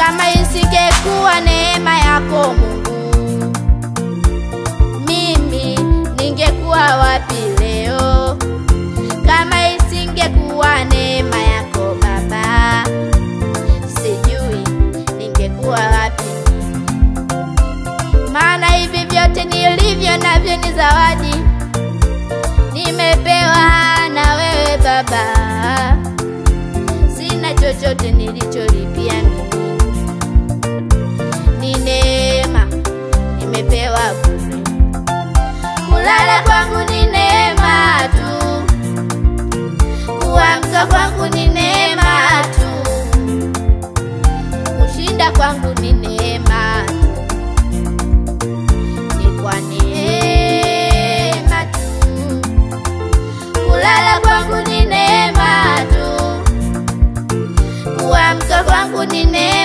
Kama isingekuwa neema yako Mungu, mimi ningekuwa wapi leo? Kama isingekuwa neema yako Baba, sijui ningekuwa wapi. Maana hivi vyote nilivyo navyo ni zawadi nimepewa na wewe Baba. Sina chochote nilicholipia mimi, ni neema nimepewa bure. Kulala kwangu ni neema tu, kuamka kwangu ni neema tu, kushinda kwangu ni neema tu. Ni kwa neema tu. Kulala kwangu ni neema tu, kuamka kwangu ni neema.